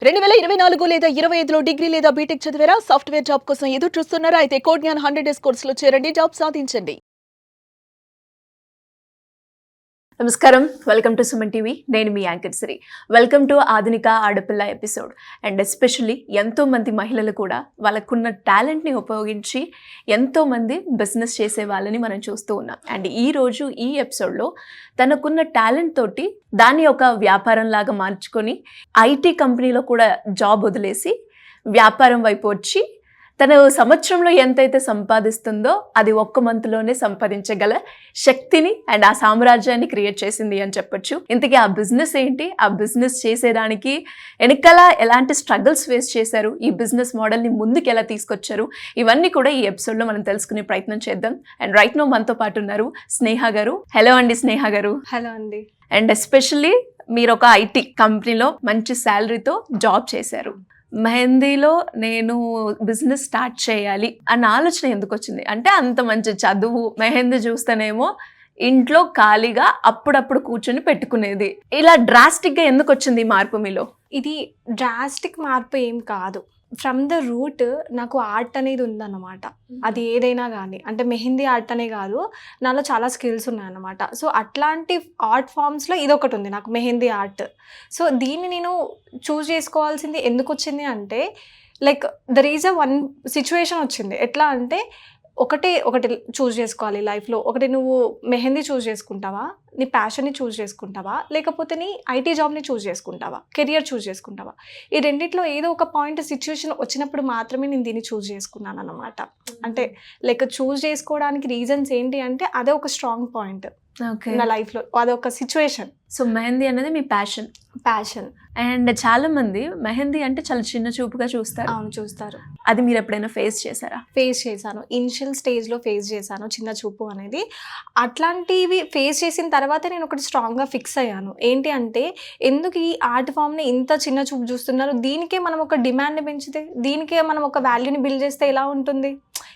2024 లేదా 25లో డిగ్రీ లేదా బీటెక్ చదివారా? సాఫ్ట్‌వేర్ జాబ్ కోసం ఎదురు చూస్తున్నారా? అయితే కోడ్ జ్ఞాన్ 100 డేస్ కోర్సులో చేరండి, జాబ్ సాధించండి. నమస్కారం, వెల్కమ్ టు సుమన్ టీవీ. నేను మీ యాంకర్ సిరి. వెల్కమ్ టు ఆధునిక ఆడపిల్ల ఎపిసోడ్. అండ్ ఎస్పెషల్లీ ఎంతోమంది మహిళలు కూడా వాళ్ళకున్న టాలెంట్ని ఉపయోగించి ఎంతోమంది బిజినెస్ చేసే వాళ్ళని మనం చూస్తూ ఉన్నాం. అండ్ ఈరోజు ఈ ఎపిసోడ్లో తనకున్న టాలెంట్ తోటి దాన్ని ఒక వ్యాపారం లాగా మార్చుకొని ఐటీ కంపెనీలో కూడా జాబ్ వదిలేసి వ్యాపారం వైపు వచ్చి తను సంవత్సరంలో ఎంతైతే సంపాదిస్తుందో అది ఒక్క మంత్లోనే సంపాదించగల శక్తిని అండ్ ఆ సామ్రాజ్యాన్ని క్రియేట్ చేసింది అని చెప్పొచ్చు. ఇంతకీ ఆ బిజినెస్ ఏంటి, ఆ బిజినెస్ చేసేదానికి వెనకాల ఎలాంటి స్ట్రగుల్స్ ఫేస్ చేశారు, ఈ బిజినెస్ మోడల్ని ముందుకు ఎలా తీసుకొచ్చారు, ఇవన్నీ కూడా ఈ ఎపిసోడ్లో మనం తెలుసుకునే ప్రయత్నం చేద్దాం. అండ్ రైట్ నో మనతో పాటు ఉన్నారు స్నేహ గారు. హలో అండి స్నేహ గారు. హలో అండి. అండ్ ఎస్పెషల్లీ మీరు ఒక ఐటీ కంపెనీలో మంచి శాలరీతో జాబ్ చేశారు. మెహందీలో నేను బిజినెస్ స్టార్ట్ చేయాలి అన్న ఆలోచన ఎందుకు వచ్చింది? అంటే అంత మంచి చదువు, మెహందీ చూస్తేనేమో ఇంట్లో ఖాళీగా అప్పుడప్పుడు కూర్చొని పెట్టుకునేది. ఇలా డ్రాస్టిక్గా ఎందుకు వచ్చింది ఈ మార్పు మీలో? ఇది డ్రాస్టిక్ మార్పు ఏం కాదు. ఫ్రమ్ ద రూట్ నాకు ఆర్ట్ అనేది ఉందన్నమాట. అది ఏదైనా కానీ, అంటే మెహందీ ఆర్ట్ అనే కాదు, నాలో చాలా స్కిల్స్ ఉన్నాయన్నమాట. సో అట్లాంటి ఆర్ట్ ఫామ్స్లో ఇదొకటి ఉంది నాకు, మెహందీ ఆర్ట్. సో దీన్ని నేను చూస్ చేసుకోవాల్సింది ఎందుకు వచ్చింది అంటే, like there is one situation వచ్చింది. ఎట్లా అంటే ఒకటి చూస్ చేసుకోవాలి లైఫ్లో. ఒకటి నువ్వు మెహందీ చూస్ చేసుకుంటావా, నీ ప్యాషన్ని చూస్ చేసుకుంటావా, లేకపోతే నీ ఐటీ జాబ్ని చూస్ చేసుకుంటావా, కెరియర్ చూస్ చేసుకుంటావా. ఈ రెండిట్లో ఏదో ఒక పాయింట్ సిచ్యువేషన్ వచ్చినప్పుడు మాత్రమే నేను దీన్ని చూస్ చేసుకున్నాను అన్నమాట. అంటే లైక్ చూస్ చేసుకోవడానికి రీజన్స్ ఏంటి అంటే అదే ఒక స్ట్రాంగ్ పాయింట్ నా లైఫ్లో, అదొక సిచ్యువేషన్. సో మెహందీ అనేది మీ ప్యాషన్. అండ్ చాలా మంది మెహందీ అంటే చాలా చిన్న చూపుగా చూస్తారు. అవును, చూస్తారు. అది మీరు ఎప్పుడైనా ఫేస్ చేశారా? ఫేస్ చేశాను. ఇనిషియల్ స్టేజ్లో ఫేస్ చేశాను చిన్న చూపు అనేది. అట్లాంటివి ఫేస్ చేసిన తర్వాత నేను ఒకటి స్ట్రాంగ్గా ఫిక్స్ అయ్యాను. ఏంటి అంటే, ఎందుకు ఈ ఆర్ట్ ఫామ్ని ఇంత చిన్న చూపు చూస్తున్నారు, దీనికే మనం ఒక డిమాండ్ని పెంచితే, దీనికే మనం ఒక వాల్యూని బిల్డ్ చేస్తే ఎలా ఉంటుంది?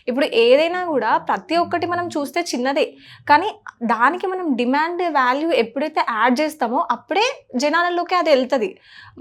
ఇప్పుడు ఏదైనా కూడా ప్రతి ఒక్కటి మనం చూస్తే చిన్నదే, కానీ దానికి మనం డిమాండ్ వాల్యూ ఎప్పుడైతే యాడ్ చేస్తామో అప్పుడే జనాలలోకి అది వెళ్తుంది.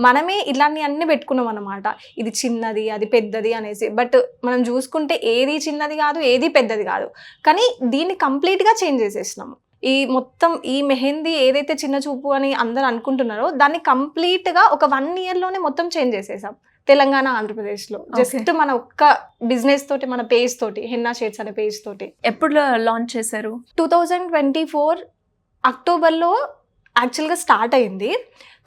మనమే ఇలాంటి అన్నీ పెట్టుకున్నాం అన్నమాట, ఇది చిన్నది అది పెద్దది అనేసి. బట్ మనం చూసుకుంటే ఏది చిన్నది కాదు, ఏది పెద్దది కాదు, కానీ దీన్ని కంప్లీట్గా చేంజ్ చేసేసినాము. ఈ మొత్తం ఈ మెహందీ ఏదైతే చిన్న చూపు అని అందరు అనుకుంటున్నారో దాన్ని కంప్లీట్గా ఒక 1 yearలోనే మొత్తం చేంజ్ చేసేసాం తెలంగాణ, ఆంధ్రప్రదేశ్లో. జస్ట్ మన ఒక్క బిజినెస్ తోటి, మన పేజ్ తోటి, హెన్నా షేడ్స్ అనే పేజ్ తోటి. ఎప్పుడు లాంచ్ చేశారు? 2024 అక్టోబర్లో యాక్చువల్గా స్టార్ట్ అయింది,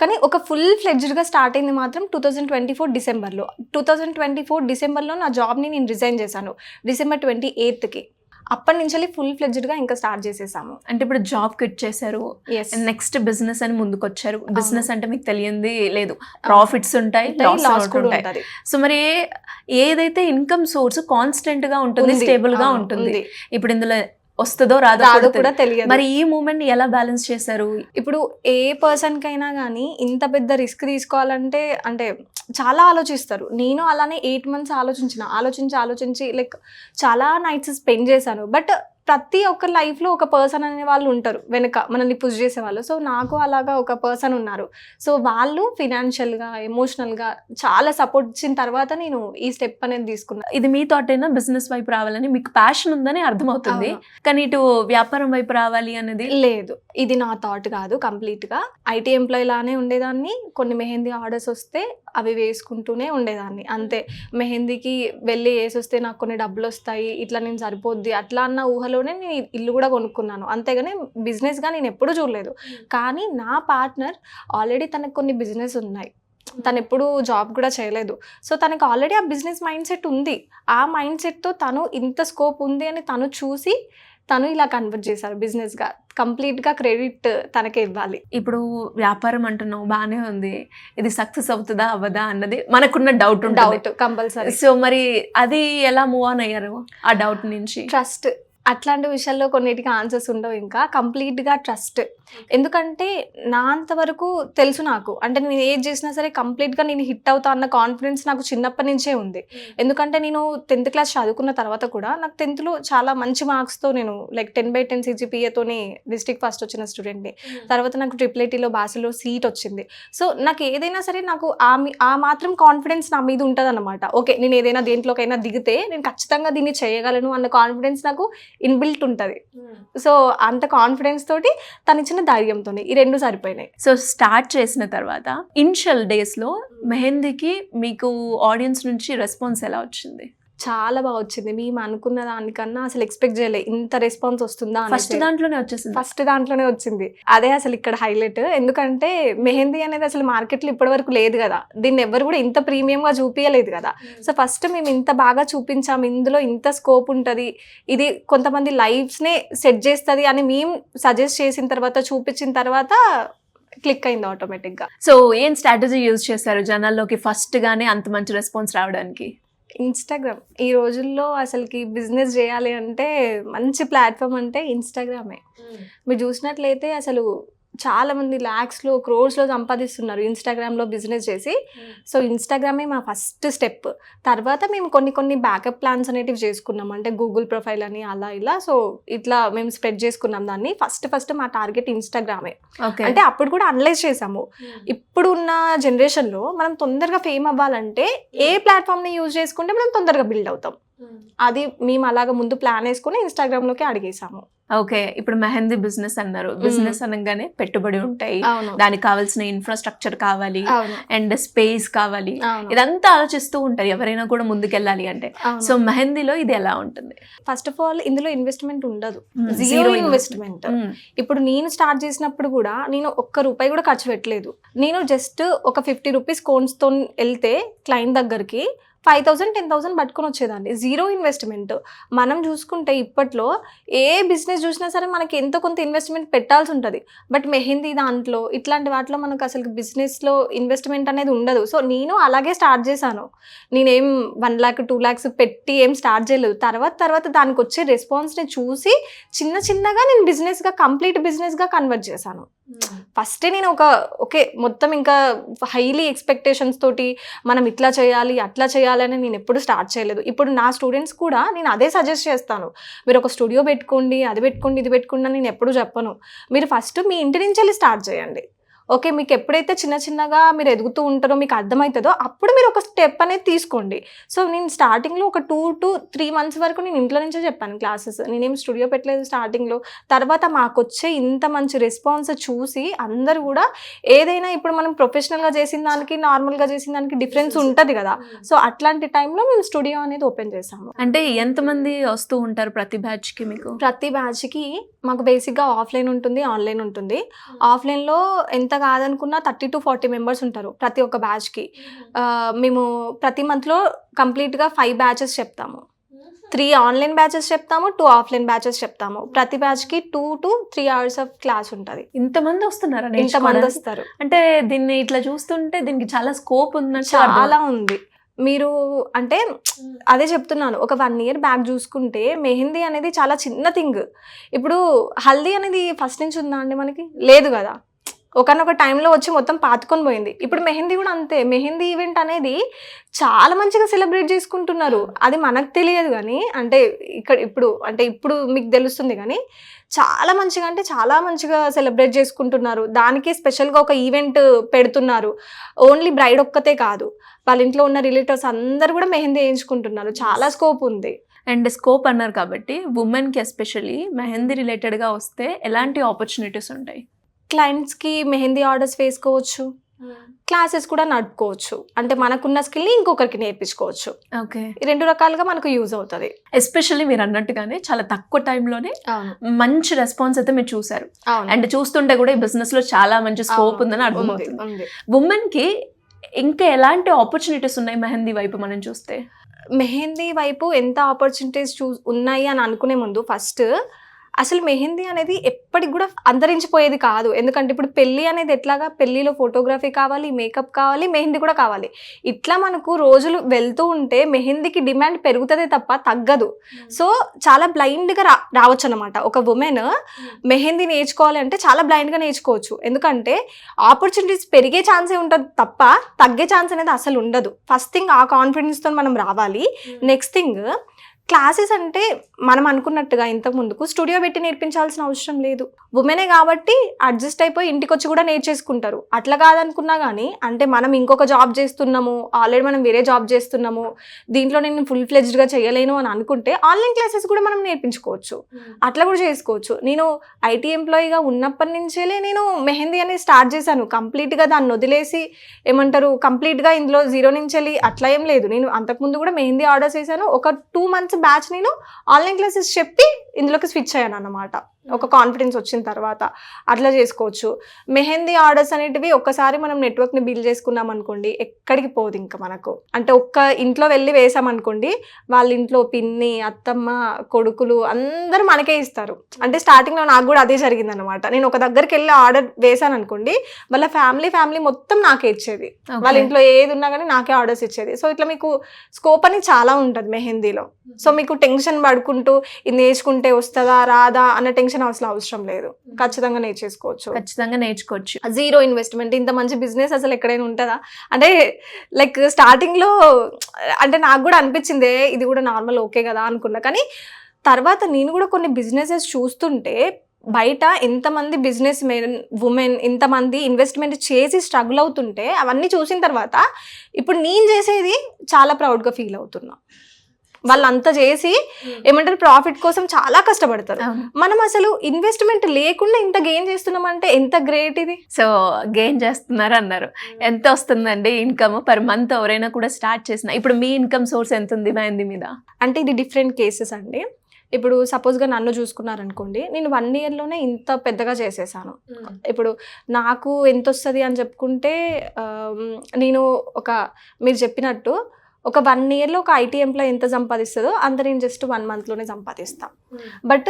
కానీ ఒక ఫుల్ ఫ్లెడ్జ్డ్గా స్టార్ట్ అయింది మాత్రం 2024 డిసెంబర్లో. 2024 డిసెంబర్లో నా జాబ్ని నేను రిజైన్ చేశాను, December 28కి. అప్పటి నుంచి ఫుల్ ఫ్లెడ్జ్డ్గా ఇంకా స్టార్ట్ చేసేసాము. అంటే ఇప్పుడు జాబ్ క్విట్ చేశారు, నెక్స్ట్ బిజినెస్ అని ముందుకు వచ్చారు. బిజినెస్ అంటే మీకు తెలియంది లేదు, ప్రాఫిట్స్ ఉంటాయి, లాస్ కూడా ఉంటాయి. సో మరి ఏదైతే ఇన్కమ్ సోర్స్ కాన్స్టెంట్ గా ఉంటుంది, స్టేబుల్ గా ఉంటుంది, ఇప్పుడు ఇందులో వస్తుందో రాదో కూడా తెలియదు. మరి ఈ మూమెంట్ ని ఎలా బ్యాలెన్స్ చేశారు? ఇప్పుడు ఏ పర్సన్ కైనా కానీ ఇంత పెద్ద రిస్క్ తీసుకోవాలంటే అంటే చాలా ఆలోచిస్తారు. నేను అలానే 8 months ఆలోచించి లైక్ చాలా నైట్స్ స్పెండ్ చేశాను. బట్ ప్రతి ఒక్క లైఫ్లో ఒక పర్సన్ అనే వాళ్ళు ఉంటారు వెనుక మనల్ని పుష్ చేసేవాళ్ళు. సో నాకు అలాగా ఒక పర్సన్ ఉన్నారు. సో వాళ్ళు ఫినాన్షియల్గా, ఎమోషనల్గా చాలా సపోర్ట్ ఇచ్చిన తర్వాత నేను ఈ స్టెప్ అనేది తీసుకున్నాను. ఇది మీ థాట్ అయినా బిజినెస్ వైపు రావాలని, మీకు ప్యాషన్ ఉందని అర్థమవుతుంది, కానీ ఇటు వ్యాపారం వైపు రావాలి అనేది లేదు. ఇది నా థాట్ కాదు కంప్లీట్గా. ఐటీ ఎంప్లాయీ లానే ఉండేదాన్ని, కొన్ని మెహందీ ఆర్డర్స్ వస్తే అవి వేసుకుంటూనే ఉండేదాన్ని అంతే. మెహందీకి వెళ్ళి వేసొస్తే నాకు కొన్ని డబ్బులు వస్తాయి, ఇట్లా నేను సరిపోద్ది అట్లా అన్న ఊహలోనే నేను ఇల్లు కూడా కొనుక్కున్నాను. అంతేగాని బిజినెస్గా నేను ఎప్పుడూ చూడలేదు. కానీ నా పార్ట్నర్ ఆల్రెడీ తనకు కొన్ని బిజినెస్ ఉన్నాయి, తను ఎప్పుడు జాబ్ కూడా చేయలేదు. సో తనకు ఆల్రెడీ ఆ బిజినెస్ మైండ్ సెట్ ఉంది. ఆ మైండ్ సెట్తో తను ఇంత స్కోప్ ఉంది అని తను చూసి తను ఇలా కన్వర్ట్ చేశారు బిజినెస్గా. కంప్లీట్గా క్రెడిట్ తనకే ఇవ్వాలి. ఇప్పుడు వ్యాపారం అంటున్నావు, బాగానే ఉంది, ఇది సక్సెస్ అవుతుందా అవ్వదా అన్నది మనకున్న డౌట్ కంపల్సరీ. సో మరి అది ఎలా మూవ్ ఆన్ అయ్యారు ఆ డౌట్ నుంచి? ట్రస్ట్. అట్లాంటి విషయాల్లో కొన్నిటికి ఆన్సర్స్ ఉండవు, ఇంకా కంప్లీట్గా ట్రస్ట్. ఎందుకంటే నా అంతవరకు తెలుసు నాకు, అంటే నేను ఏది చేసినా సరే కంప్లీట్గా నేను హిట్ అవుతా అన్న కాన్ఫిడెన్స్ నాకు చిన్నప్పటి నుంచే ఉంది. ఎందుకంటే నేను 10th క్లాస్ చదువుకున్న తర్వాత కూడా నాకు 10th చాలా మంచి మార్క్స్తో నేను లైక్ 10/10 CGPAతోని డిస్ట్రిక్ట్ ఫస్ట్ వచ్చిన స్టూడెంట్ని. తర్వాత నాకు IIITలో బాసలో సీట్ వచ్చింది. సో నాకు ఏదైనా సరే నాకు ఆ మాత్రం కాన్ఫిడెన్స్ నా మీద ఉంటుంది అన్నమాట. ఓకే, నేను ఏదైనా దేంట్లోకైనా దిగితే నేను ఖచ్చితంగా దీన్ని చేయగలను అన్న కాన్ఫిడెన్స్ నాకు ఇన్బిల్ట్ ఉంటుంది. సో అంత కాన్ఫిడెన్స్ తోటి తను ఇచ్చిన ధైర్యంతో ఈ రెండు సరిపోయినాయి. సో స్టార్ట్ చేసిన తర్వాత ఇనిషియల్ డేస్లో మెహందీకి మీకు ఆడియన్స్ నుంచి రెస్పాన్స్ ఎలా వచ్చింది? చాలా బాగా వచ్చింది. మేము అనుకున్న దానికన్నా అసలు ఎక్స్పెక్ట్ చేయలే ఇంత రెస్పాన్స్ వస్తుందా. ఫస్ట్ దాంట్లోనే వచ్చేసింది. ఫస్ట్ దాంట్లోనే వచ్చింది. అదే అసలు ఇక్కడ హైలైట్. ఎందుకంటే మెహందీ అనేది అసలు మార్కెట్లో ఇప్పటి వరకు లేదు కదా, దీన్ని ఎవరు కూడా ఇంత ప్రీమియంగా చూపించలేదు కదా. సో ఫస్ట్ మేము ఇంత బాగా చూపించాము, ఇందులో ఇంత స్కోప్ ఉంటుంది, ఇది కొంతమంది లైఫ్స్నే సెట్ చేస్తుంది అని మేము సజెస్ట్ చేసిన తర్వాత చూపించిన తర్వాత క్లిక్ అయింది ఆటోమేటిక్గా. సో ఏం స్ట్రాటజీ యూజ్ చేశారు జనాల్లోకి ఫస్ట్ గానే అంత మంచి రెస్పాన్స్ రావడానికి? ఇన్స్టాగ్రామ్. ఈ రోజుల్లో అసలుకి బిజినెస్ చేయాలి అంటే మంచి ప్లాట్ఫామ్ అంటే ఇన్స్టాగ్రామే. మీరు చూసినట్లయితే అసలు చాలా మంది ల్యాక్స్లో క్రోర్స్లో సంపాదిస్తున్నారు ఇన్స్టాగ్రామ్లో బిజినెస్ చేసి. సో ఇన్స్టాగ్రామే మా ఫస్ట్ స్టెప్. తర్వాత మేము కొన్ని బ్యాకప్ ప్లాన్స్ అనేటివి చేసుకున్నాం, అంటే గూగుల్ ప్రొఫైల్ అని అలా ఇలా. సో ఇట్లా మేము స్ప్రెడ్ చేసుకున్నాం దాన్ని. ఫస్ట్ మా టార్గెట్ ఇన్స్టాగ్రామే. అంటే అప్పుడు కూడా అనలైజ్ చేసాము, ఇప్పుడు ఉన్న జనరేషన్లో మనం తొందరగా ఫేమ్ అవ్వాలంటే ఏ ప్లాట్ఫామ్ని యూజ్ చేసుకుంటే మనం తొందరగా బిల్డ్ అవుతాం. అది మేము అలాగ ముందు ప్లాన్ వేసుకుని ఇన్స్టాగ్రామ్లోకి అడిగేసాము. ఓకే, ఇప్పుడు మెహందీ బిజినెస్ అన్నారు. బిజినెస్ అనగానే పెట్టుబడి ఉంటాయి, దానికి కావాల్సిన ఇన్ఫ్రాస్ట్రక్చర్ కావాలి, అండ్ స్పేస్ కావాలి, ఇదంతా ఆలోచిస్తూ ఉంటారు ఎవరైనా కూడా ముందుకెళ్ళాలి అంటే. సో మెహందీలో ఇది ఎలా ఉంటుంది? ఫస్ట్ ఆఫ్ ఆల్ ఇందులో ఇన్వెస్ట్మెంట్ ఉండదు, జీరో ఇన్వెస్ట్మెంట్. ఇప్పుడు నేను స్టార్ట్ చేసినప్పుడు కూడా నేను ₹1 కూడా ఖర్చు పెట్టలేదు. నేను జస్ట్ ఒక 50 రూపీస్ కోన్స్తో వెళ్తే క్లయింట్ దగ్గరికి 5,000 10,000 పట్టుకొని వచ్చేదాన్ని. Zero investment. మనం చూసుకుంటే ఇప్పట్లో ఏ బిజినెస్ చూసినా సరే మనకి ఎంతో కొంత ఇన్వెస్ట్మెంట్ పెట్టాల్సి ఉంటుంది. బట్ మెహందీ దాంట్లో ఇట్లాంటి వాటిలో మనకు అసలు బిజినెస్లో ఇన్వెస్ట్మెంట్ అనేది ఉండదు. సో నేను అలాగే స్టార్ట్ చేశాను. నేనేం 1 lakh 2 lakhs పెట్టి ఏం స్టార్ట్ చేయలేదు. తర్వాత దానికి వచ్చే రెస్పాన్స్ని చూసి చిన్నగా నేను కంప్లీట్ బిజినెస్గా కన్వర్ట్ చేశాను. ఫస్టే నేను ఓకే మొత్తం ఇంకా హైలీ ఎక్స్పెక్టేషన్స్ తోటి మనం ఇట్లా చేయాలి అట్లా చేయాలని నేను ఎప్పుడు స్టార్ట్ చేయలేదు. ఇప్పుడు నా స్టూడెంట్స్ కూడా నేను అదే సజెస్ట్ చేస్తాను, మీరు ఒక స్టూడియో పెట్టుకోండి, అది పెట్టుకోండి, ఇది పెట్టుకోండి అని నేను ఎప్పుడు చెప్పను. మీరు ఫస్ట్ మీ ఇంటి నుంచి వెళ్ళి స్టార్ట్ చేయండి. ఓకే, మీకు ఎప్పుడైతే చిన్నగా మీరు ఎదుగుతూ ఉంటారో మీకు అర్థమవుతుందో అప్పుడు మీరు ఒక స్టెప్ అనేది తీసుకోండి. సో నేను స్టార్టింగ్లో ఒక 2 to 3 months వరకు నేను ఇంట్లో నుంచే చెప్పాను క్లాసెస్. నేనేం స్టూడియో పెట్టలేదు స్టార్టింగ్లో. తర్వాత మాకు వచ్చే ఇంత మంచి రెస్పాన్స్ చూసి అందరూ కూడా ఏదైనా ఇప్పుడు మనం ప్రొఫెషనల్గా చేసిన దానికి నార్మల్గా చేసిన దానికి డిఫరెన్స్ ఉంటుంది కదా. సో అట్లాంటి టైంలో మేము స్టూడియో అనేది ఓపెన్ చేసాము. అంటే ఎంతమంది వస్తూ ఉంటారు ప్రతి బ్యాచ్కి? మీకు ప్రతి బ్యాచ్కి మాకు బేసిక్గా ఆఫ్లైన్ ఉంటుంది, ఆన్లైన్ ఉంటుంది. ఆఫ్లైన్లో ఎంత కాదనుకున్నా 30 to 40 members ఉంటారు ప్రతి ఒక్క బ్యాచ్కి. మేము ప్రతి మంత్లో కంప్లీట్గా 5 batches చెప్తాము. 3 ఆన్లైన్ బ్యాచెస్ చెప్తాము, 2 ఆఫ్లైన్ బ్యాచెస్ చెప్తాము. ప్రతి బ్యాచ్కి 2 to 3 hours ఆఫ్ క్లాస్ ఉంటుంది. ఇంతమంది వస్తున్నారా? ఇంతమంది వస్తారు. అంటే దీన్ని ఇట్లా చూస్తుంటే దీనికి చాలా స్కోప్ ఉందని చాలా ఉంది. మీరు అంటే అదే చెప్తున్నాను, ఒక 1 year బ్యాక్ చూసుకుంటే మెహందీ అనేది చాలా చిన్న థింగ్. ఇప్పుడు హల్దీ అనేది ఫస్ట్ నుంచి ఉందా అండి? మనకి లేదు కదా. ఒకనొక టైంలో వచ్చి మొత్తం పాతుకొని పోయింది. ఇప్పుడు మెహందీ కూడా అంతే. మెహందీ ఈవెంట్ అనేది చాలా మంచిగా సెలబ్రేట్ చేసుకుంటున్నారు. అది మనకు తెలియదు కానీ అంటే ఇప్పుడు మీకు తెలుస్తుంది కానీ చాలా మంచిగా సెలబ్రేట్ చేసుకుంటున్నారు. దానికి స్పెషల్గా ఒక ఈవెంట్ పెడుతున్నారు. ఓన్లీ బ్రైడ్ ఒక్కతే కాదు, వాళ్ళ ఇంట్లో ఉన్న రిలేటివ్స్ అందరు కూడా మెహందీ వేయించుకుంటున్నారు. చాలా స్కోప్ ఉంది. అండ్ స్కోప్ అన్నారు కాబట్టి ఉమెన్కి ఎస్పెషల్లీ మెహందీ రిలేటెడ్గా వస్తే ఎలాంటి ఆపర్చునిటీస్ ఉంటాయి? క్లయింట్స్కి మెహందీ ఆర్డర్స్ వేసుకోవచ్చు, క్లాసెస్ కూడా నడుపుకోవచ్చు. అంటే మనకున్న స్కిల్ని ఇంకొకరికి నేర్పించుకోవచ్చు. ఓకే, 2 రకాలుగా మనకు యూజ్ అవుతుంది. ఎస్పెషల్లీ మీరు అన్నట్టుగానే చాలా తక్కువ టైంలోనే మంచి రెస్పాన్స్ అయితే మీరు చూసారు. అండ్ చూస్తుంటే కూడా ఈ బిజినెస్ లో చాలా మంచి స్కోప్ ఉందని అర్థమవుతుంది. ఉమెన్ కి ఇంకా ఎలాంటి ఆపర్చునిటీస్ ఉన్నాయి మెహందీ వైపు మనం చూస్తే? మెహందీ వైపు ఎంత ఆపర్చునిటీస్ ఉన్నాయి అని అనుకునే ముందు ఫస్ట్ అసలు మెహందీ అనేది ఎప్పటికి కూడా అంతరించిపోయేది కాదు. ఎందుకంటే ఇప్పుడు పెళ్లి అనేది ఎట్లాగా, పెళ్లిలో ఫోటోగ్రఫీ కావాలి, మేకప్ కావాలి, మెహందీ కూడా కావాలి. ఇట్లా మనకు రోజులు వెళ్తూ ఉంటే మెహందీకి డిమాండ్ పెరుగుతుందే తప్ప తగ్గదు. సో చాలా బ్లైండ్గా రావచ్చు అనమాట. ఒక ఉమెన్ మెహందీ నేర్చుకోవాలి అంటే చాలా బ్లైండ్గా నేర్చుకోవచ్చు. ఎందుకంటే ఆపర్చునిటీస్ పెరిగే ఛాన్సే ఉంటుంది తప్ప తగ్గే ఛాన్స్ అనేది అసలు ఉండదు. ఫస్ట్ థింగ్ ఆ కాన్ఫిడెన్స్తో మనం రావాలి. నెక్స్ట్ థింగ్, క్లాసెస్ అంటే మనం అనుకున్నట్టుగా ఇంతకు ముందుకు స్టూడియో పెట్టి నేర్పించాల్సిన అవసరం లేదు. ఉమెనే కాబట్టి అడ్జస్ట్ అయిపోయి ఇంటికి వచ్చి కూడా నేర్చేసుకుంటారు. అట్లా కాదనుకున్నా కానీ, అంటే మనం ఇంకొక జాబ్ చేస్తున్నాము, ఆల్రెడీ మనం వేరే జాబ్ చేస్తున్నాము, దీంట్లో నేను ఫుల్ ఫ్లెడ్జ్డ్గా చేయలేను అని అనుకుంటే ఆన్లైన్ క్లాసెస్ కూడా మనం నేర్పించుకోవచ్చు. అట్లా కూడా చేసుకోవచ్చు. నేను ఐటీ ఎంప్లాయీగా ఉన్నప్పటి నుంచే నేను మెహందీ అనేది స్టార్ట్ చేశాను. కంప్లీట్గా దాన్ని వదిలేసి ఏమంటారు కంప్లీట్గా ఇందులో జీరో నుంచి వెళ్ళి అట్లా ఏం లేదు. నేను అంతకుముందు కూడా మెహందీ ఆర్డర్ చేశాను. ఒక 2 months బ్యాచ్ నేను ఆన్లైన్ క్లాసెస్ చెప్పి ఇందులోకి స్విచ్ అయ్యాను అన్నమాట. ఒక కాన్ఫిడెన్స్ వచ్చిన తర్వాత అట్లా చేసుకోవచ్చు. మెహందీ ఆర్డర్స్ అనేటివి ఒక్కసారి మనం నెట్వర్క్ని బిల్డ్ చేసుకున్నాం అనుకోండి, ఎక్కడికి పోదు ఇంకా మనకు. అంటే ఒక్క ఇంట్లో వెళ్ళి వేసామనుకోండి, వాళ్ళ ఇంట్లో పిన్ని, అత్తమ్మ, కొడుకులు అందరూ మనకే ఇస్తారు. అంటే స్టార్టింగ్లో నాకు కూడా అదే జరిగింది అనమాట. నేను ఒక దగ్గరికి వెళ్ళి ఆర్డర్ వేసాను అనుకోండి, వాళ్ళ ఫ్యామిలీ మొత్తం నాకే ఇచ్చేది. వాళ్ళ ఇంట్లో ఏది ఉన్నా కానీ నాకే ఆర్డర్స్ ఇచ్చేది. సో ఇట్లా మీకు స్కోప్ అనేది చాలా ఉంటుంది మెహందీలో. సో మీకు టెన్షన్ పడుకుంటూ ఇది నేర్చుకుంటే వస్తుందా రాదా అన్న టెన్షన్ అసలు అవసరం లేదు. ఖచ్చితంగా నేర్చుకోవచ్చు. Zero investment. ఇంత మంచి బిజినెస్ అసలు ఎక్కడైనా ఉంటుందా? అంటే లైక్ స్టార్టింగ్లో అంటే నాకు కూడా అనిపించింది ఇది కూడా నార్మల్ ఓకే కదా అనుకున్నా. కానీ తర్వాత నేను కూడా కొన్ని బిజినెసెస్ చూస్తుంటే బయట ఎంతమంది బిజినెస్ మెన్, ఉమెన్ ఇంతమంది ఇన్వెస్ట్మెంట్ చేసి స్ట్రగుల్ అవుతుంటే అవన్నీ చూసిన తర్వాత ఇప్పుడు నేను చేసేది చాలా ప్రౌడ్గా ఫీల్ అవుతున్నా. వాళ్ళంతా చేసి ఏమంటారు ప్రాఫిట్ కోసం చాలా కష్టపడతారు. మనం అసలు ఇన్వెస్ట్మెంట్ లేకుండా ఇంత గెయిన్ చేస్తున్నామంటే ఎంత గ్రేట్ ఇది. సో గెయిన్ చేస్తున్నారు అన్నారు. ఎంత వస్తుందండి ఇన్కమ్ పర్ మంత్? ఎవరైనా కూడా స్టార్ట్ చేసిన ఇప్పుడు మీ ఇన్కమ్ సోర్స్ ఎంత ఉంది మెహందీ మీద? అంటే ఇది డిఫరెంట్ కేసెస్ అండి. ఇప్పుడు సపోజ్గా నన్ను చూసుకున్నారనుకోండి, నేను 1 yearలోనే ఇంత పెద్దగా చేసేసాను. ఇప్పుడు నాకు ఎంత వస్తుంది అని చెప్పుకుంటే, నేను మీరు చెప్పినట్టు ఒక 1 yearలో ఒక ఐటీ ఎంప్లాయ్ ఎంత సంపాదిస్తుందో అంత నేను జస్ట్ 1 monthలోనే సంపాదిస్తాను. బట్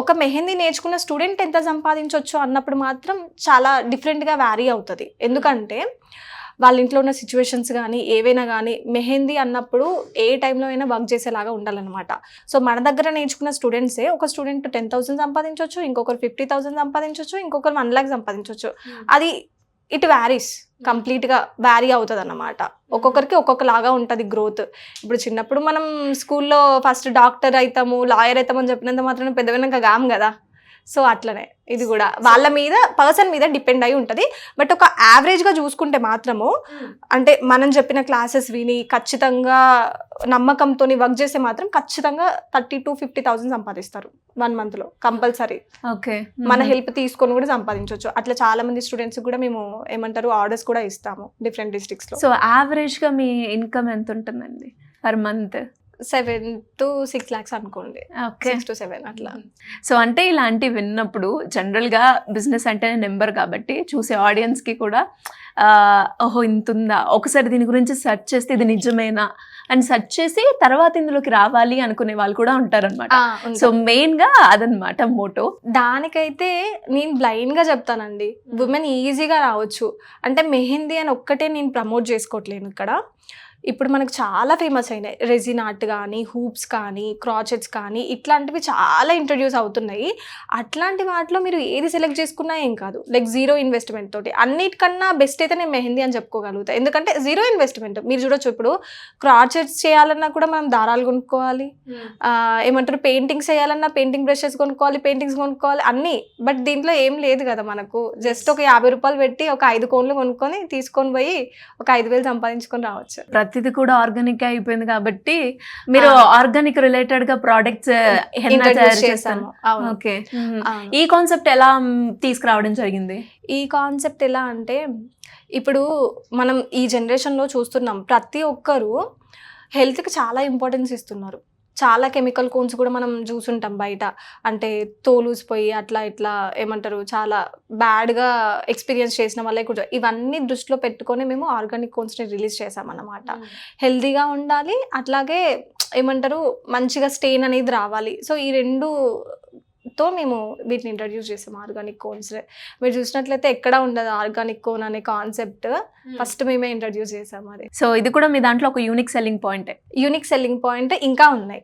ఒక మెహందీ నేర్చుకున్న స్టూడెంట్ ఎంత సంపాదించవచ్చు అన్నప్పుడు మాత్రం చాలా డిఫరెంట్గా వ్యారీ అవుతుంది. ఎందుకంటే వాళ్ళ ఇంట్లో ఉన్న సిచ్యువేషన్స్ కానీ ఏవైనా కానీ మెహందీ అన్నప్పుడు ఏ టైంలో అయినా వర్క్ చేసేలాగా ఉండాలన్నమాట. సో మన దగ్గర నేర్చుకున్న స్టూడెంట్సే ఒక స్టూడెంట్ 10,000 సంపాదించవచ్చు, ఇంకొకరు 50,000 సంపాదించవచ్చు, ఇంకొకరు 1 lakh సంపాదించవచ్చు. అది ఇట్ వ్యారీస్, కంప్లీట్గా వ్యారీ అవుతుంది అన్నమాట. ఒక్కొక్కరికి ఒక్కొక్కలాగా ఉంటుంది గ్రోత్. ఇప్పుడు చిన్నప్పుడు మనం స్కూల్లో ఫస్ట్ డాక్టర్ అవుతాము, లాయర్ అవుతామని చెప్పినంత మాత్రం పెద్ద వినంగా కాము కదా. సో అట్లనే ఇది కూడా వాళ్ళ మీద, పర్సన్ మీద డిపెండ్ అయి ఉంటుంది. బట్ ఒక యావరేజ్గా చూసుకుంటే మాత్రము, అంటే మనం చెప్పిన క్లాసెస్ విని ఖచ్చితంగా నమ్మకంతో వర్క్ చేస్తే మాత్రం ఖచ్చితంగా 30,000 to 50,000 సంపాదిస్తారు 1 monthలో కంపల్సరీ. ఓకే, మన హెల్ప్ తీసుకొని కూడా సంపాదించవచ్చు. అట్లా చాలా మంది స్టూడెంట్స్ కూడా మేము ఏమంటారు ఆర్డర్స్ కూడా ఇస్తాము డిఫరెంట్ డిస్ట్రిక్ట్స్లో. సో యావరేజ్గా మీ ఇన్కమ్ ఎంత ఉంటుందండి పర్ మంత్? 7 to 6 lakhs అనుకోండి. 6 to 7 అట్లా. సో అంటే ఇలాంటివి విన్నప్పుడు జనరల్గా బిజినెస్ అంటే నెంబర్ కాబట్టి చూసే ఆడియన్స్కి కూడా ఓహో ఇంత ఉందా, ఒకసారి దీని గురించి సెర్చ్ చేస్తే ఇది నిజమేనా అని సెర్చ్ చేసి తర్వాత ఇందులోకి రావాలి అనుకునే వాళ్ళు కూడా ఉంటారనమాట. సో మెయిన్గా అదనమాట మోటో. దానికైతే నేను బ్లైండ్గా చెప్తానండి, ఉమెన్ ఈజీగా రావచ్చు. అంటే మెహందీ అని ఒక్కటే నేను ప్రమోట్ చేసుకోవట్లేను ఇక్కడ. ఇప్పుడు మనకు చాలా ఫేమస్ అయినాయి రెజిన్ ఆర్ట్ కానీ, హూప్స్ కానీ, క్రాచెట్స్ కానీ, ఇట్లాంటివి చాలా ఇంట్రడ్యూస్ అవుతున్నాయి. అట్లాంటి వాటిలో మీరు ఏది సెలెక్ట్ చేసుకున్నా ఏం కాదు, లైక్ జీరో ఇన్వెస్ట్మెంట్ తోటి. అన్నిటికన్నా బెస్ట్ అయితే నేను మెహందీ అని చెప్పుకోగలుగుతాను. ఎందుకంటే జీరో ఇన్వెస్ట్మెంట్. మీరు చూడొచ్చు, ఇప్పుడు క్రాచెట్స్ చేయాలన్నా కూడా మనం దారాలు కొనుక్కోవాలి, ఏమంటారు పెయింటింగ్స్ చేయాలన్నా పెయింటింగ్ బ్రషెస్ కొనుక్కోవాలి, పెయింటింగ్స్ కొనుక్కోవాలి అన్నీ. బట్ దీంట్లో ఏం లేదు కదా మనకు. జస్ట్ ఒక 50 రూపాయలు పెట్టి ఒక 5 కోన్లు కొనుక్కొని తీసుకొని పోయి ఒక 5,000 సంపాదించుకొని రావచ్చు. ప్రతిది కూడా ఆర్గానిక్ అయిపోయింది కాబట్టి మీరు ఆర్గానిక్ రిలేటెడ్ గా ప్రోడక్ట్స్ చేస్తాము. ఓకే, ఈ కాన్సెప్ట్ ఎలా తీసుకురావడం జరిగింది? ఈ కాన్సెప్ట్ ఎలా అంటే, ఇప్పుడు మనం ఈ జనరేషన్లో చూస్తున్నాం ప్రతి ఒక్కరు హెల్త్కి చాలా ఇంపార్టెన్స్ ఇస్తున్నారు. చాలా కెమికల్ కోన్స్ కూడా మనం చూసుంటాం బయట. అంటే తోలుసిపోయి అట్లా ఇట్లా ఏమంటారు చాలా బ్యాడ్గా ఎక్స్పీరియన్స్ చేసిన వాళ్ళే కూడా. ఇవన్నీ దృష్టిలో పెట్టుకొని మేము ఆర్గానిక్ కోన్స్ని రిలీజ్ చేసామన్నమాట. హెల్తీగా ఉండాలి, అట్లాగే ఏమంటారు మంచిగా స్టెయిన్ అనేది రావాలి. సో ఈ 2 తో మేము వీటిని ఇంట్రడ్యూస్ చేసాం ఆర్గానిక్ కోన్స్. మీరు చూసినట్లయితే ఎక్కడ ఉండదు ఆర్గానిక్ కోన్ అనే కాన్సెప్ట్, ఫస్ట్ మేమే ఇంట్రడ్యూస్ చేసాము అది. సో ఇది కూడా మీ దాంట్లో ఒక unique selling point. Unique selling point ఇంకా ఉన్నాయి.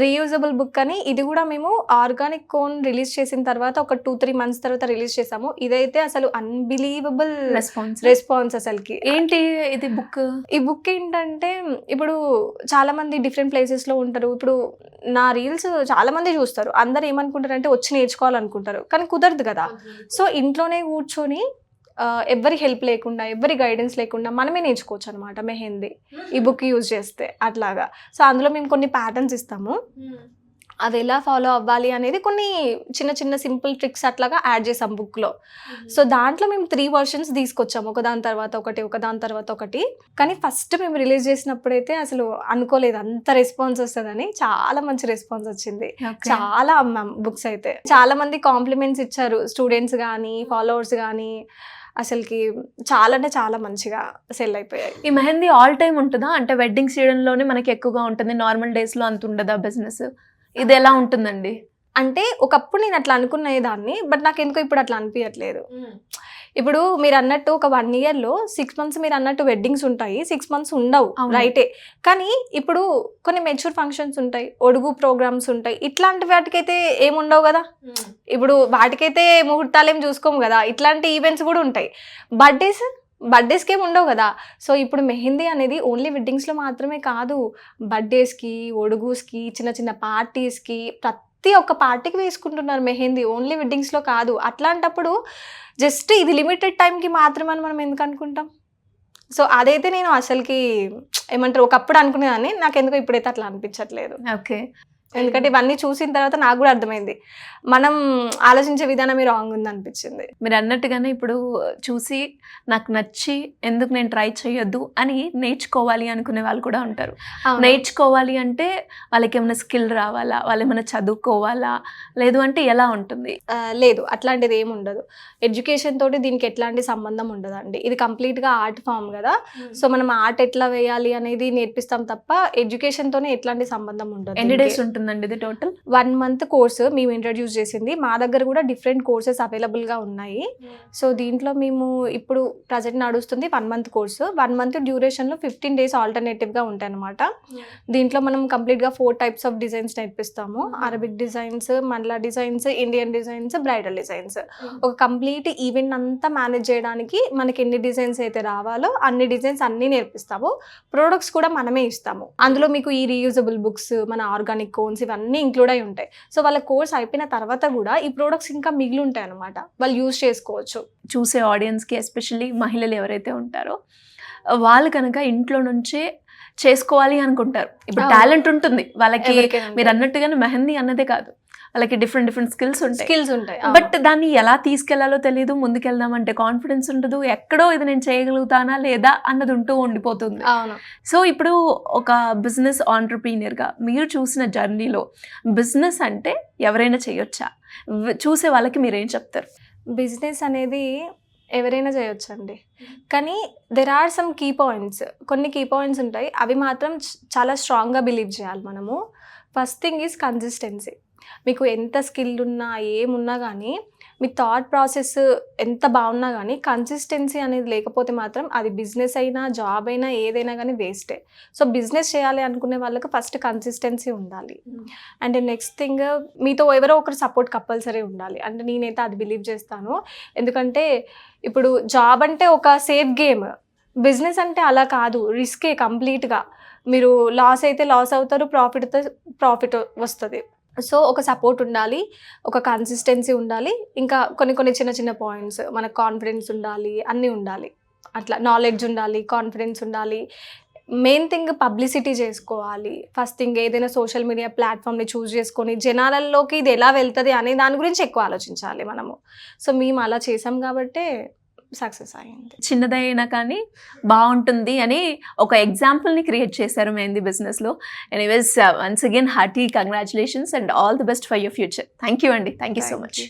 రీయూజబుల్ బుక్ అని ఇది కూడా మేము ఆర్గానిక్ కోన్ రిలీజ్ చేసిన తర్వాత ఒక 2-3 months తర్వాత రిలీజ్ చేసాము. ఇదైతే అసలు అన్బిలీవబుల్ రెస్పాన్స్ అసలుకి. ఏంటి ఇది బుక్? ఈ బుక్ ఏంటంటే ఇప్పుడు చాలా మంది డిఫరెంట్ ప్లేసెస్ లో ఉంటారు. ఇప్పుడు నా రీల్స్ చాలా మంది చూస్తారు, అందరు ఏమనుకుంటారు అంటే వచ్చి నేర్చుకోవాలనుకుంటారు, కానీ కుదరదు కదా. సో ఇంట్లోనే కూర్చొని ఎవరి హెల్ప్ లేకుండా ఎవరి గైడెన్స్ లేకుండా మనమే నేర్చుకోవచ్చు అనమాట మెహందీ ఈ బుక్ యూజ్ చేస్తే అట్లాగా. సో అందులో మేము కొన్ని ప్యాటర్న్స్ ఇస్తాము, అవి ఎలా ఫాలో అవ్వాలి అనేది కొన్ని చిన్న చిన్న సింపుల్ ట్రిక్స్ అట్లాగా యాడ్ చేసాం బుక్లో. సో దాంట్లో మేము 3 versions తీసుకొచ్చాము, ఒకదాని తర్వాత ఒకటి. కానీ ఫస్ట్ మేము రిలీజ్ చేసినప్పుడైతే అసలు అనుకోలేదు అంత రెస్పాన్స్ వస్తుందని. చాలా మంచి రెస్పాన్స్ వచ్చింది, చాలా అమ్మాం బుక్స్ అయితే. చాలా మంది కాంప్లిమెంట్స్ ఇచ్చారు, స్టూడెంట్స్ కానీ ఫాలోవర్స్ కానీ. అసలుకి చాలా అంటే చాలా మంచిగా సెల్ అయిపోయాయి. ఈ మెహందీ ఆల్ టైమ్ ఉంటుందా? అంటే వెడ్డింగ్ సీజన్లోనే మనకి ఎక్కువగా ఉంటుంది, నార్మల్ డేస్లో అంత ఉండదా బిజినెస్? ఇది ఎలా ఉంటుందండి? అంటే ఒకప్పుడు నేను అట్లా అనుకునేదాన్ని, బట్ నాకు ఎందుకో ఇప్పుడు అట్లా అనిపించట్లేదు. ఇప్పుడు మీరు అన్నట్టు ఒక 1 yearలో 6 months మీరు అన్నట్టు వెడ్డింగ్స్ ఉంటాయి, 6 months ఉండవు, రైటే. కానీ ఇప్పుడు కొన్ని మెచ్యూర్ ఫంక్షన్స్ ఉంటాయి, ఒడుగు ప్రోగ్రామ్స్ ఉంటాయి, ఇట్లాంటి వాటికైతే ఏముండవు కదా. ఇప్పుడు వాటికైతే ముహూర్తాలు ఏం చూసుకోము కదా, ఇట్లాంటి ఈవెంట్స్ కూడా ఉంటాయి. బర్త్డేస్కి ఏమి ఉండవు కదా. సో ఇప్పుడు మెహందీ అనేది ఓన్లీ వెడ్డింగ్స్లో మాత్రమే కాదు, బర్త్డేస్కి, ఒడుగుస్కి, చిన్న చిన్న పార్టీస్కి, ప్రతి ఒక్క పార్టీకి వేసుకుంటున్నారు మెహందీ, ఓన్లీ వెడ్డింగ్స్లో కాదు. అట్లాంటప్పుడు జస్ట్ ఇది లిమిటెడ్ టైంకి మాత్రమే మనం ఎందుకు అనుకుంటాం? సో అదైతే నేను అసలుకి ఏమంటారు ఒకప్పుడు అనుకునేదాన్ని, నాకు ఎందుకో ఇప్పుడైతే అట్లా అనిపించట్లేదు. ఓకే. ఎందుకంటే ఇవన్నీ చూసిన తర్వాత నాకు కూడా అర్థమైంది మనం ఆలోచించే విధానమే రాంగ్ ఉంది అనిపించింది. మీరు అన్నట్టుగానే ఇప్పుడు చూసి నాకు నచ్చి ఎందుకు నేను ట్రై చేయొద్దు అని నేర్చుకోవాలి అనుకునే వాళ్ళు కూడా ఉంటారు. నేర్చుకోవాలి అంటే వాళ్ళకి ఏమైనా స్కిల్ రావాలా, వాళ్ళు ఏమైనా చదువుకోవాలా, లేదు అంటే ఎలా ఉంటుంది? లేదు, అట్లాంటిది ఏమి ఉండదు. ఎడ్యుకేషన్ తోటి దీనికి ఎట్లాంటి సంబంధం ఉండదండి. ఇది కంప్లీట్గా ఆర్ట్ ఫామ్ కదా. సో మనం ఆర్ట్ ఎట్లా వేయాలి అనేది నేర్పిస్తాం తప్ప ఎడ్యుకేషన్ తోనే ఎట్లాంటి సంబంధం ఉండదు. ఎన్ని డేస్ ఉంటుంది ఇది టోటల్? 1 month కోర్సు మేము ఇంట్రడ్యూస్ చేసింది. మా దగ్గర కూడా డిఫరెంట్ కోర్సెస్ అవైలబుల్గా ఉన్నాయి. సో దీంట్లో మేము ఇప్పుడు ప్రజెంట్ నడుస్తుంది 1 month కోర్సు. 1 month డ్యూరేషన్లో 15 days ఆల్టర్నేటివ్గా ఉంటాయి అనమాట. దీంట్లో మనం కంప్లీట్గా 4 types ఆఫ్ డిజైన్స్ నేర్పిస్తాము. Arabic designs, mandala designs, Indian designs, bridal designs. ఒక కంప్లీట్ ఈవెంట్ అంతా మేనేజ్ చేయడానికి మనకి ఎన్ని డిజైన్స్ అయితే రావాలో అన్ని డిజైన్స్ అన్నీ నేర్పిస్తాము. ప్రొడక్ట్స్ కూడా మనమే ఇస్తాము. అందులో మీకు ఈ రీయూజబుల్ బుక్స్, మన ఆర్గానిక్ కోన్స్ ఇవన్నీ ఇంక్లూడ్ అయి ఉంటాయి. సో వాళ్ళ కోర్స్ అయిపోయిన తర్వాత కూడా ఈ ప్రొడక్ట్స్ ఇంకా మిగిలి ఉంటాయి అనమాట, వాళ్ళు యూజ్ చేసుకోవచ్చు. చూసే ఆడియన్స్కి ఎస్పెషల్లీ మహిళలు ఎవరైతే ఉంటారో వాళ్ళు కనుక ఇంట్లో నుంచే చేసుకోవాలి అనుకుంటారు. ఇప్పుడు టాలెంట్ ఉంటుంది వాళ్ళకి, మీరు అన్నట్టుగానే మెహందీ అన్నదే కాదు, వాళ్ళకి డిఫరెంట్ స్కిల్స్ ఉంటాయి. బట్ దాన్ని ఎలా తీసుకెళ్లాలో తెలియదు, ముందుకెళ్దామంటే కాన్ఫిడెన్స్ ఉండదు, ఎక్కడో ఇది నేను చేయగలుగుతానా లేదా అన్నది ఉండిపోతుంది. సో ఇప్పుడు ఒక బిజినెస్ ఆంటర్‌ప్రీనియర్‌గా మీరు చూసిన జర్నీలో బిజినెస్ అంటే ఎవరైనా చేయొచ్చా? చూసే వాళ్ళకి మీరేం చెప్తారు? బిజినెస్ అనేది ఎవరైనా చేయొచ్చండి, కానీ there are some key points. కొన్ని కీ పాయింట్స్ ఉంటాయి, అవి మాత్రం చాలా స్ట్రాంగ్గా బిలీవ్ చేయాలి మనము. First thing is consistency. మీకు ఎంత స్కిల్ ఉన్నా ఏమున్నా కానీ, మీ థాట్ ప్రాసెస్ ఎంత బాగున్నా కానీ కన్సిస్టెన్సీ అనేది లేకపోతే మాత్రం అది బిజినెస్ అయినా జాబ్ అయినా ఏదైనా కానీ వేస్టే. సో బిజినెస్ చేయాలి అనుకునే వాళ్ళకి ఫస్ట్ కన్సిస్టెన్సీ ఉండాలి. అండ్ నెక్స్ట్ థింగ్, మీతో ఎవరో ఒకరు సపోర్ట్ కంపల్సరీ ఉండాలి. అంటే నేనైతే అది బిలీవ్ చేస్తాను. ఎందుకంటే ఇప్పుడు జాబ్ అంటే ఒక సేఫ్ గేమ్, బిజినెస్ అంటే అలా కాదు, రిస్కే కంప్లీట్గా. మీరు లాస్ అయితే లాస్ అవుతారు, ప్రాఫిట్ వస్తుంది. సో ఒక సపోర్ట్ ఉండాలి, ఒక కన్సిస్టెన్సీ ఉండాలి, ఇంకా కొన్ని చిన్న చిన్న పాయింట్స్, మనకు కాన్ఫిడెన్స్ ఉండాలి, అన్నీ ఉండాలి. అట్లా నాలెడ్జ్ ఉండాలి, కాన్ఫిడెన్స్ ఉండాలి. మెయిన్ థింగ్ పబ్లిసిటీ చేసుకోవాలి. ఫస్ట్ థింగ్ ఏదైనా సోషల్ మీడియా ప్లాట్ఫామ్ని చూస్ చేసుకొని జనాలలోకి ఇది ఎలా వెళ్తుంది అనే దాని గురించి ఎక్కువ ఆలోచించాలి మనము. సో మేము అలా చేసాం కాబట్టే సక్సెస్ అయ్యింది. చిన్నదైనా కానీ బాగుంటుంది అని ఒక ఎగ్జాంపుల్ని క్రియేట్ చేశారు మెహందీ బిజినెస్లో. Anyways once again hearty congratulations and all the best for your future. Thank you అండి, థ్యాంక్ యూ సో మచ్.